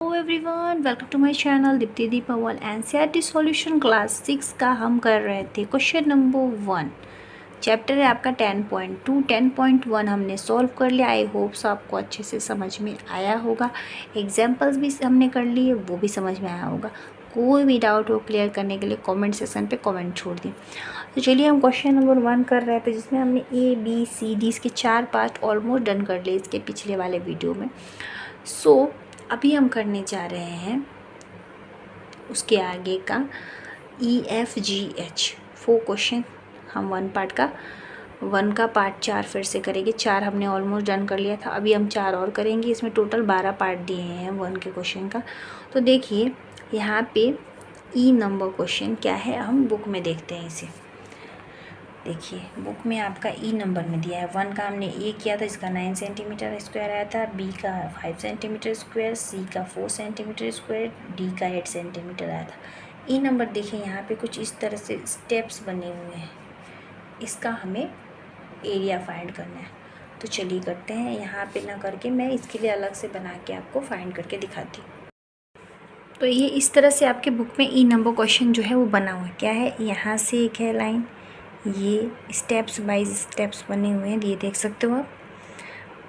Hello everyone, welcome to my channel Deepti Deepawal. NCERT solution class 6 का हम कर रहे थे क्वेश्चन नंबर 1। चैप्टर है आपका 10.2। 10.1 हमने सॉल्व कर लिया। आई होप्स आपको अच्छे से समझ में आया होगा। एग्जाम्पल्स भी हमने कर लिए, वो भी समझ में आया होगा। कोई भी डाउट हो क्लियर करने के लिए कमेंट सेक्शन पे कमेंट छोड़ दी। तो चलिए हम क्वेश्चन नंबर 1 कर रहे थे, जिसमें हमने ए बी सी डी इसके 4 पार्ट ऑलमोस्ट डन कर लिए इसके पिछले वाले वीडियो में। अभी हम करने जा रहे हैं उसके आगे का EFGH 4 क्वेश्चन। हम 1 का पार्ट 4 फिर से करेंगे। 4 हमने ऑलमोस्ट डन कर लिया था, अभी हम 4 और करेंगे। इसमें टोटल 12 पार्ट दिए हैं 1 के क्वेश्चन का। तो देखिए यहाँ पे ई नंबर क्वेश्चन क्या है, हम बुक में देखते हैं इसे। देखिए बुक में आपका ई नंबर में दिया है। 1 का हमने ए किया था, इसका 9 सेंटीमीटर स्क्वायर आया था। बी का 5 सेंटीमीटर स्क्वायर, सी का 4 सेंटीमीटर स्क्वायर, डी का 8 सेंटीमीटर आया था। ई नंबर देखिए यहाँ पे कुछ इस तरह से स्टेप्स बने हुए हैं। इसका हमें एरिया फाइंड करना है। तो चलिए करते हैं। यहाँ पे ना करके मैं इसके लिए अलग से बना के आपको फाइंड करके दिखाती हूँ। तो ये इस तरह से आपके बुक में ई नंबर क्वेश्चन जो है वो बना हुआ है। क्या है, यहाँ से एक है लाइन, ये स्टेप्स बाय स्टेप्स बने हुए हैं, ये देख सकते हो आप।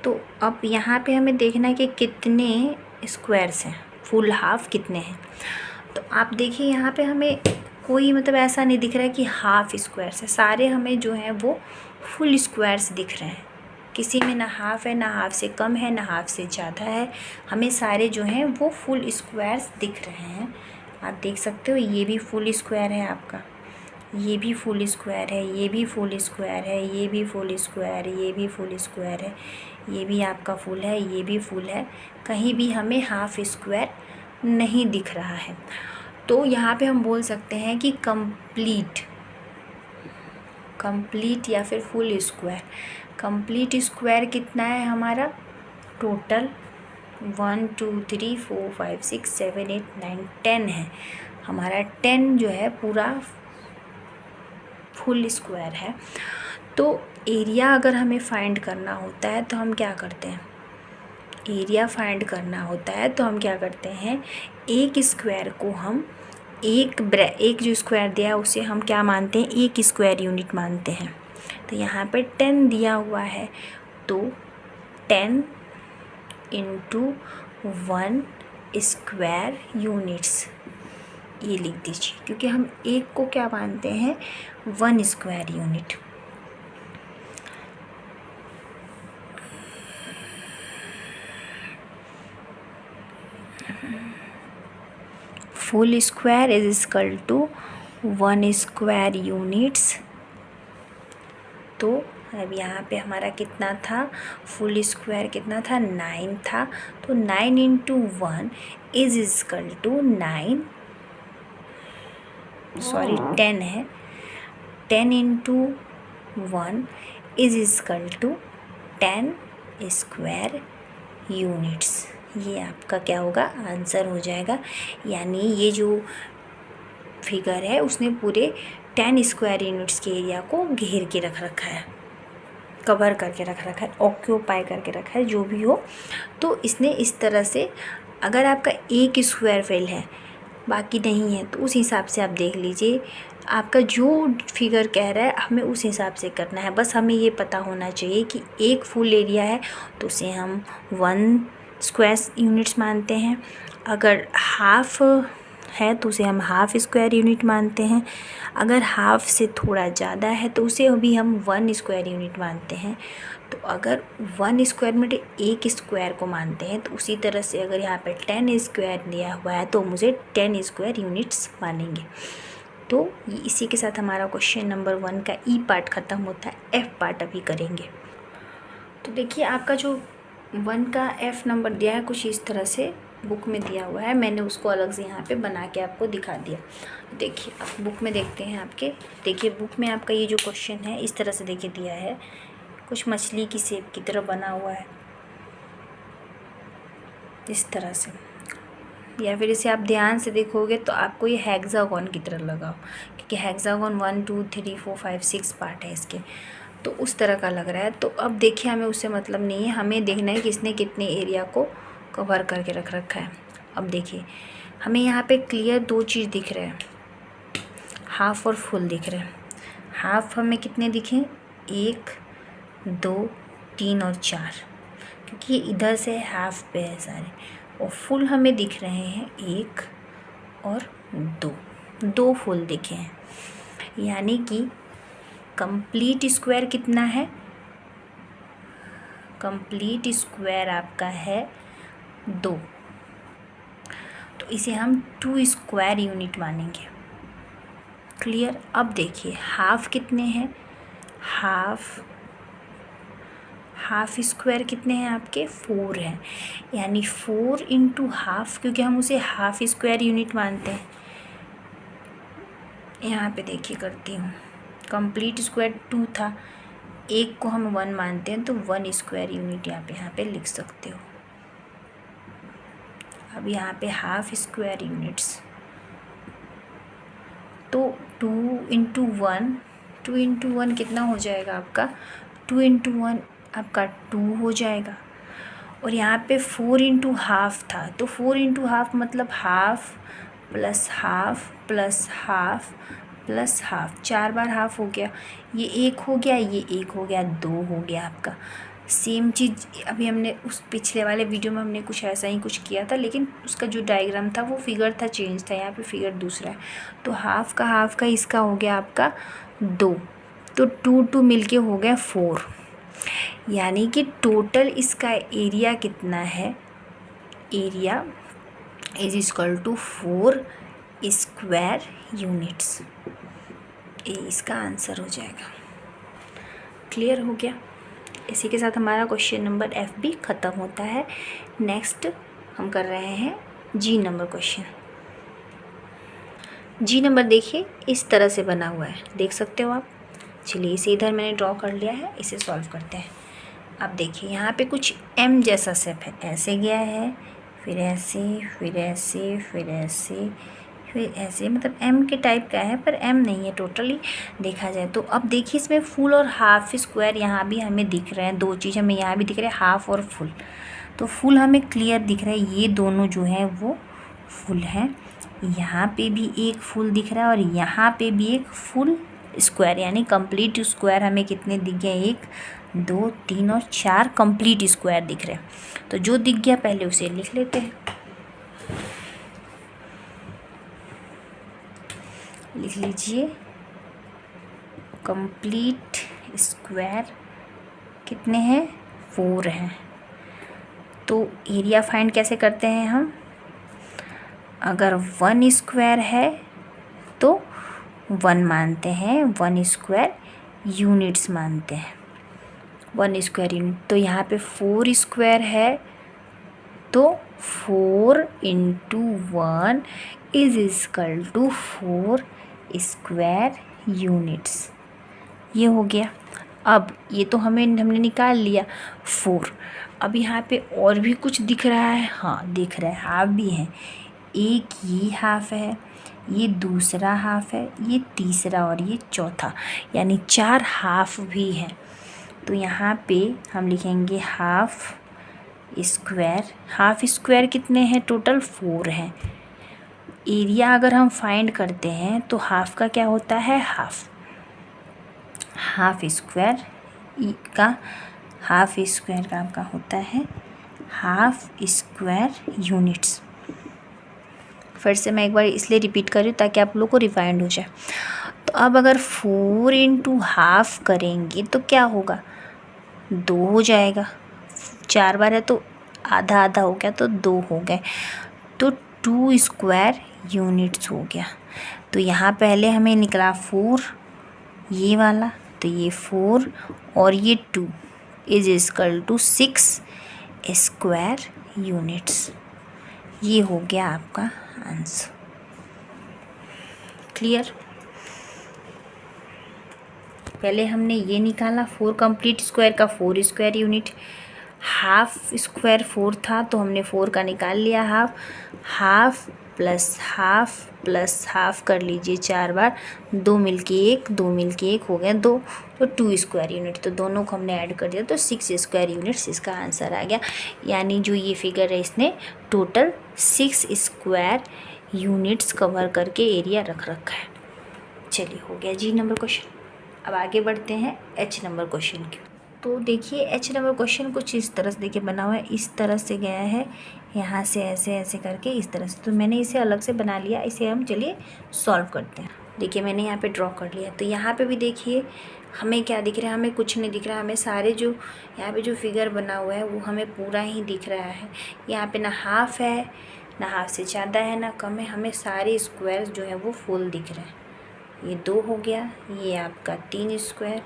तो अब यहाँ पे हमें देखना है कि कितने स्क्वायर्स हैं, फुल हाफ कितने हैं। तो आप देखिए यहाँ पे हमें कोई मतलब ऐसा नहीं दिख रहा है कि हाफ स्क्वायर्स है। सारे हमें जो हैं वो फुल स्क्वायर्स दिख रहे हैं। किसी में ना हाफ है, ना हाफ से कम है, ना हाफ से ज़्यादा है। हमें सारे जो हैं वो फुल स्क्वायर्स दिख रहे हैं। आप देख सकते हो ये भी फुल स्क्वायर है आपका, ये भी फुल स्क्वायर है, ये भी फुल स्क्वायर है, ये भी फुल स्क्वायर है, ये भी फुल स्क्वायर है, ये भी आपका फुल है, ये भी फुल है। कहीं भी हमें हाफ स्क्वायर नहीं दिख रहा है। तो यहाँ पे हम बोल सकते हैं कि कंप्लीट या फिर फुल स्क्वायर। कंप्लीट स्क्वायर कितना है हमारा, टोटल 1 2 3 4 5 6 7 8 9 10 है हमारा। 10 जो है पूरा फुल स्क्वायर है। तो एरिया अगर हमें फाइंड करना होता है तो हम क्या करते हैं, एरिया फाइंड करना होता है तो हम क्या करते हैं, एक स्क्वायर को हम एक जो स्क्वायर दिया है उसे हम क्या मानते हैं, एक स्क्वायर यूनिट मानते हैं। तो यहाँ पर 10 दिया हुआ है, तो 10 इंटू 1 स्क्वायर यूनिट्स ये लिख दीजिए, क्योंकि हम एक को क्या मानते हैं, 1 square unit. Full square is equal to 1 square units. तो अब यहाँ पे हमारा कितना था, फुल स्क्वायर कितना था, 9 था। तो 9 इंटू 1 इज इक्वल टू 10 है। 10 into 1 is equal to 10 square units. ये आपका क्या होगा, आंसर हो जाएगा। यानी ये जो फिगर है उसने पूरे 10 स्क्वायर यूनिट्स के एरिया को घेर के रख रखा है, कवर करके रख रखा है, ऑक्यूपाई करके रखा है, जो भी हो। तो इसने इस तरह से, अगर आपका एक स्क्वायर फेल है बाकी नहीं है, तो उस हिसाब से आप देख लीजिए। आपका जो फिगर कह रहा है हमें उस हिसाब से करना है। बस हमें ये पता होना चाहिए कि एक फुल एरिया है तो उसे हम 1 स्क्वायर यूनिट्स मानते हैं। अगर हाफ है तो उसे हम हाफ स्क्वायर यूनिट मानते हैं। अगर हाफ से थोड़ा ज़्यादा है तो उसे भी हम 1 स्क्वायर यूनिट मानते हैं। तो अगर 1 स्क्वायर में एक स्क्वायर को मानते हैं, तो उसी तरह से अगर यहाँ पे 10 स्क्वायर दिया हुआ है तो मुझे 10 स्क्वायर यूनिट्स मानेंगे। तो इसी के साथ हमारा क्वेश्चन नंबर 1 का ई पार्ट ख़त्म होता है। एफ पार्ट अभी करेंगे। तो देखिए आपका जो 1 का एफ नंबर दिया है कुछ इस तरह से बुक में दिया हुआ है। मैंने उसको अलग से यहाँ पे बना के आपको दिखा दिया। देखिए आप बुक में देखते हैं आपके, देखिए बुक में आपका ये जो क्वेश्चन है इस तरह से देखिए दिया है, कुछ मछली की शेप की तरह बना हुआ है इस तरह से। या फिर इसे आप ध्यान से देखोगे तो आपको ये हेक्सागोन की तरह लगा, क्योंकि हेक्सागोन 1 2 3 4 5 6 पार्ट है इसके, तो उस तरह का लग रहा है। तो अब देखिए हमें उससे मतलब नहीं है, हमें देखना है कि इसने कितने एरिया को कवर करके रख रखा है। अब देखिए हमें यहाँ पे क्लियर दो चीज़ दिख रहे हैं, हाफ और फुल दिख रहे हैं। हाफ हमें कितने दिखे, 1 2 3 और 4, क्योंकि ये इधर से हाफ पे है सारे। और फुल हमें दिख रहे हैं 1 और 2 फुल दिखे हैं। यानी कि कंप्लीट स्क्वायर कितना है, कंप्लीट स्क्वायर आपका है 2। तो इसे हम 2 स्क्वायर यूनिट मानेंगे। क्लियर। अब देखिए हाफ कितने हैं, हाफ स्क्वायर कितने हैं आपके, 4 हैं। यानी 4 इंटू हाफ, क्योंकि हम उसे हाफ स्क्वायर यूनिट मानते हैं। यहाँ पे देखिए करती हूँ, कंप्लीट स्क्वायर 2 था, 1 को हम 1 मानते हैं, तो 1 स्क्वायर यूनिट यहाँ पे लिख सकते हो। अब यहाँ पे हाफ स्क्वायर यूनिट्स, तो 2 इंटू 1 कितना हो जाएगा आपका, 2 इंटू 1 आपका 2 हो जाएगा। और यहाँ पे 4 इंटू हाफ था, तो 4 इंटू हाफ मतलब half plus half plus half plus half, 4 बार हाफ हो गया, ये 1 हो गया, ये 1 हो गया, 2 हो गया आपका। सेम चीज़ अभी हमने उस पिछले वाले वीडियो में हमने कुछ ऐसा ही कुछ किया था, लेकिन उसका जो डायग्राम था वो फिगर था चेंज था, यहाँ पे फिगर दूसरा है। तो हाफ का इसका हो गया आपका 2, तो 2 मिलके हो गया 4। यानी कि टोटल इसका एरिया कितना है, area is equal to 4 square units. ये इसका आंसर हो जाएगा। क्लियर हो गया। इसी के साथ हमारा क्वेश्चन नंबर F भी ख़त्म होता है। नेक्स्ट हम कर रहे हैं G number question. G number देखिए इस तरह से बना हुआ है, देख सकते हो आप। चलिए इसे इधर मैंने ड्रॉ कर लिया है, इसे सॉल्व करते हैं। अब देखिए यहाँ पे कुछ M जैसा शेप है, ऐसे गया है, फिर ऐसे, फिर ऐसे, फिर ऐसे, फिर ऐसे, मतलब M के टाइप का है, पर M नहीं है टोटली देखा जाए तो। अब देखिए इसमें फुल और हाफ स्क्वायर यहाँ भी हमें दिख रहे हैं, दो चीज़ हमें यहाँ भी दिख रहे हैं, हाफ और फुल। तो फुल हमें क्लियर दिख रहा है, ये दोनों जो है वो फुल हैं। यहाँ पे भी एक फुल दिख रहा है और यहाँ पे भी एक फुल स्क्वायर, यानी कंप्लीट स्क्वायर हमें कितने दिख गए, 1 2 3 और 4 कंप्लीट स्क्वायर दिख रहे हैं। तो जो दिख गया पहले उसे लिख लेते हैं। लिख लीजिए कंप्लीट स्क्वायर कितने हैं, 4 हैं। तो एरिया फाइंड कैसे करते हैं हम, अगर 1 स्क्वायर है तो 1 मानते हैं, 1 स्क्वायर यूनिट्स मानते हैं, 1 स्क्वायर यूनिट। तो यहाँ पे 4 स्क्वायर है, तो 4 into 1 is equal to 4 square units. ये हो गया। अब ये तो हमने निकाल लिया 4। अब यहाँ पे और भी कुछ दिख रहा है, हाँ दिख रहा है, हाफ भी है। एक ये हाफ है, ये दूसरा हाफ है, ये तीसरा और ये चौथा, यानी 4 हाफ भी हैं। तो यहाँ पे हम लिखेंगे हाफ स्क्वायर। हाफ स्क्वायर कितने हैं, टोटल 4 हैं। एरिया अगर हम फाइंड करते हैं तो हाफ का क्या होता है, हाफ स्क्वायर का, हाफ स्क्वायर का आपका होता है हाफ स्क्वायर यूनिट्स। फिर से मैं एक बार इसलिए रिपीट कर रही हूँ ताकि आप लोग को रिफाइंड हो जाए। तो अब अगर 4 इंटू हाफ करेंगे तो क्या होगा, 2 हो जाएगा। 4 बार है तो आधा आधा हो गया, तो 2 हो गए, तो 2 स्क्वायर यूनिट्स हो गया। तो यहाँ पहले हमें निकला 4 ये वाला, तो ये 4 और ये 2 is equal to 6 square units. ये हो गया आपका आंसर। क्लियर। पहले हमने ये निकाला 4 कंप्लीट स्क्वायर का 4 स्क्वायर यूनिट, हाफ स्क्वायर 4 था तो हमने 4 का निकाल लिया हाफ, हाफ प्लस हाफ कर लीजिए 4 बार, 2 मिलके 1, 2 मिलके 1 हो गया 2, तो 2 स्क्वायर यूनिट, तो दोनों को हमने ऐड कर दिया तो 6 स्क्वायर यूनिट्स इसका आंसर आ गया। यानी जो ये फिगर है इसने टोटल 6 स्क्वायर यूनिट्स कवर करके एरिया रख रखा है। चलिए हो गया जी नंबर क्वेश्चन। अब आगे बढ़ते हैं H नंबर क्वेश्चन की। तो देखिए H नंबर क्वेश्चन कुछ इस तरह से देखिए बना हुआ है, इस तरह से गया है, यहाँ से ऐसे ऐसे करके इस तरह से, तो मैंने इसे अलग से बना लिया। इसे हम चलिए सॉल्व करते हैं। देखिए मैंने यहाँ पे ड्रॉ कर लिया, तो यहाँ पे भी देखिए हमें क्या दिख रहा है, हमें कुछ नहीं दिख रहा है, हमें सारे जो यहाँ पे जो फिगर बना हुआ है वो हमें पूरा ही दिख रहा है। यहाँ पे ना हाफ है, ना हाफ से ज़्यादा है, ना कम है, हमें सारे स्क्वायर जो है वो फुल दिख रहे हैं। ये 2 हो गया, ये आपका 3 स्क्वायर,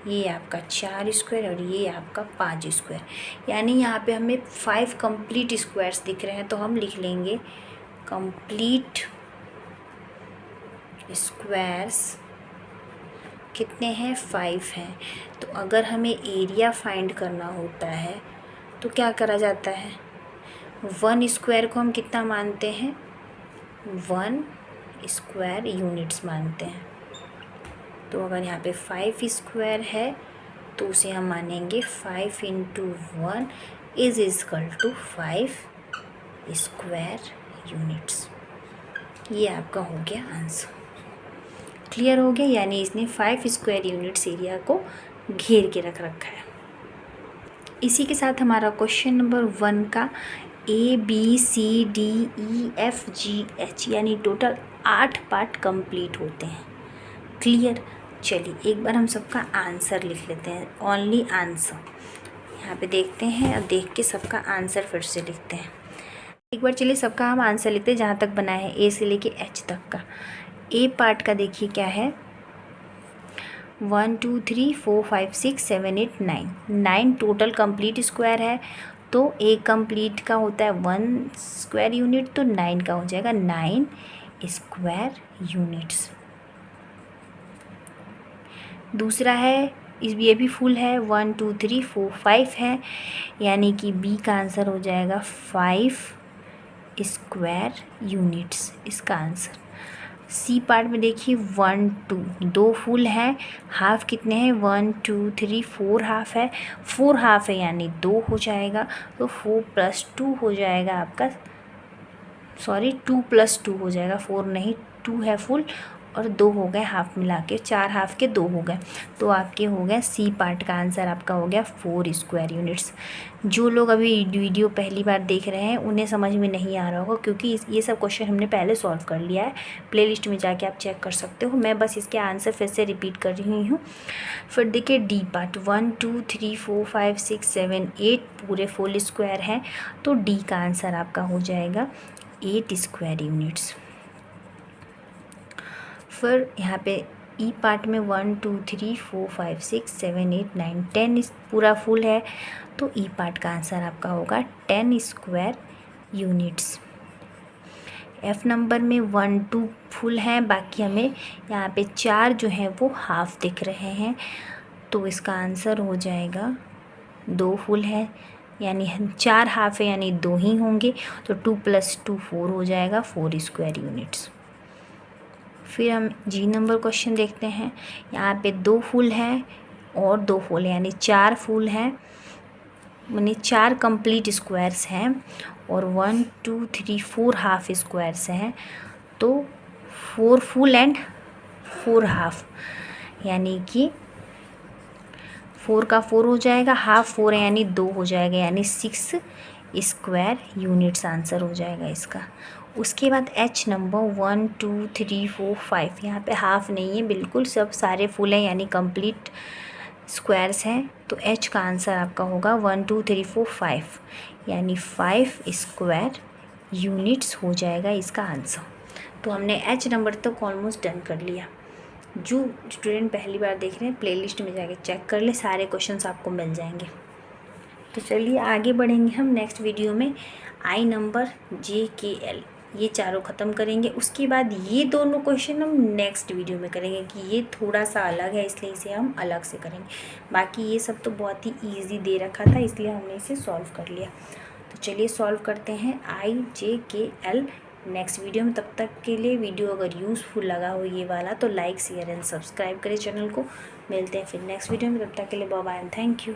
ये आपका 4 स्क्वायर और ये आपका 5 स्क्वायर, यानी यहाँ पे हमें 5 कंप्लीट स्क्वायर्स दिख रहे हैं। तो हम लिख लेंगे कंप्लीट स्क्वायर्स कितने हैं, 5 हैं। तो अगर हमें एरिया फाइंड करना होता है तो क्या करा जाता है, 1 स्क्वायर को हम कितना मानते हैं, 1 स्क्वायर यूनिट्स मानते हैं। तो अगर यहाँ पे 5 स्क्वायर है तो उसे हम मानेंगे 5 into 1 is equal to 5 square units. ये आपका हो गया आंसर। क्लियर हो गया, यानी इसने 5 स्क्वायर यूनिट्स एरिया को घेर के रख रखा है। इसी के साथ हमारा क्वेश्चन नंबर 1 का ABCDEFGH यानी टोटल 8 पार्ट कंप्लीट होते हैं। क्लियर। चलिए एक बार हम सबका आंसर लिख लेते हैं, ओनली आंसर यहाँ पे देखते हैं और देख के सबका आंसर फिर से लिखते हैं। एक बार चलिए सबका हम आंसर लिखते हैं जहाँ तक बना है ए से लेके एच तक का। ए पार्ट का देखिए क्या है, 1 2 3 4 5 6 7 8 9 टोटल कंप्लीट स्क्वायर है। तो ए कंप्लीट का होता है 1 स्क्वायर यूनिट, तो 9 का हो जाएगा 9 स्क्वायर यूनिट्स। दूसरा है ये भी फुल है, 1 2 3 4 5 है, यानी कि बी का आंसर हो जाएगा 5 स्क्वायर यूनिट्स इसका आंसर। सी पार्ट में देखिए 1 2 2 फुल है, हाफ कितने हैं 1 2 3 4 हाफ है, 4 हाफ है यानी 2 हो जाएगा, तो 4 + 2 हो जाएगा आपका, सॉरी 2 + 2 हो जाएगा, 4 नहीं 2 है फुल और 2 हो गए हाफ मिला के, 4 हाफ के 2 हो गए। तो आपके हो गए सी पार्ट का आंसर आपका हो गया 4 स्क्वायर यूनिट्स। जो लोग अभी वीडियो पहली बार देख रहे हैं उन्हें समझ में नहीं आ रहा होगा, क्योंकि ये सब क्वेश्चन हमने पहले सॉल्व कर लिया है, प्लेलिस्ट में जाके आप चेक कर सकते हो। मैं बस इसके आंसर फिर से रिपीट कर रही हूँ। फिर देखिए डी पार्ट 1 2 3 4 5 6 7 8 पूरे फुल स्क्वायर हैं, तो डी का आंसर आपका हो जाएगा 8 स्क्वायर यूनिट्स। फिर यहाँ पे ई पार्ट में 1 2 3 4 5 6 7 8 9 10 पूरा फुल है, तो ई पार्ट का आंसर आपका होगा 10 स्क्वायर यूनिट्स। एफ नंबर में 1 2 फुल है, बाकी हमें यहाँ पे 4 जो है वो हाफ दिख रहे हैं, तो इसका आंसर हो जाएगा 2 फुल है, यानी 4 हाफ है यानी 2 ही होंगे, तो 2 + 2 4 हो जाएगा 4 स्क्वायर यूनिट्स। फिर हम जी नंबर क्वेश्चन देखते हैं। यहाँ पे 2 फुल है और 2 फुल है, यानी 4 फुल है, यानी 4 कंप्लीट स्क्वायर्स हैं, और 1 2 3 4 हाफ स्क्वायर्स हैं, तो 4 फुल एंड 4 हाफ, यानी कि 4 का 4 हो जाएगा, हाफ 4 है यानी 2 हो जाएगा, यानी 6 स्क्वायर यूनिट्स आंसर हो जाएगा इसका। उसके बाद एच नंबर 1 2 3 4 5, यहाँ पे हाफ नहीं है, बिल्कुल सब सारे फुल हैं यानी कंप्लीट स्क्वायर्स हैं, तो एच का आंसर आपका होगा 1 2 3 4 5, यानी 5 स्क्वायर यूनिट्स हो जाएगा इसका आंसर। तो हमने एच नंबर तक ऑलमोस्ट डन कर लिया। जो स्टूडेंट पहली बार देख रहे हैं प्लेलिस्ट में जाके चेक कर ले, सारे क्वेश्चंस आपको मिल जाएंगे। तो चलिए आगे बढ़ेंगे हम नेक्स्ट वीडियो में आई नंबर JKL। ये चारों ख़त्म करेंगे। उसके बाद ये दोनों क्वेश्चन हम नेक्स्ट वीडियो में करेंगे कि ये थोड़ा सा अलग है, इसलिए इसे हम अलग से करेंगे। बाकी ये सब तो बहुत ही ईजी दे रखा था, इसलिए हमने इसे सॉल्व कर लिया। तो चलिए सॉल्व करते हैं IJKL नेक्स्ट वीडियो में। तब तक के लिए वीडियो अगर यूज़फुल लगा हो ये वाला तो लाइक शेयर एंड सब्सक्राइब करें चैनल को। मिलते हैं फिर नेक्स्ट वीडियो में, तब तक के लिए bye bye and thank you.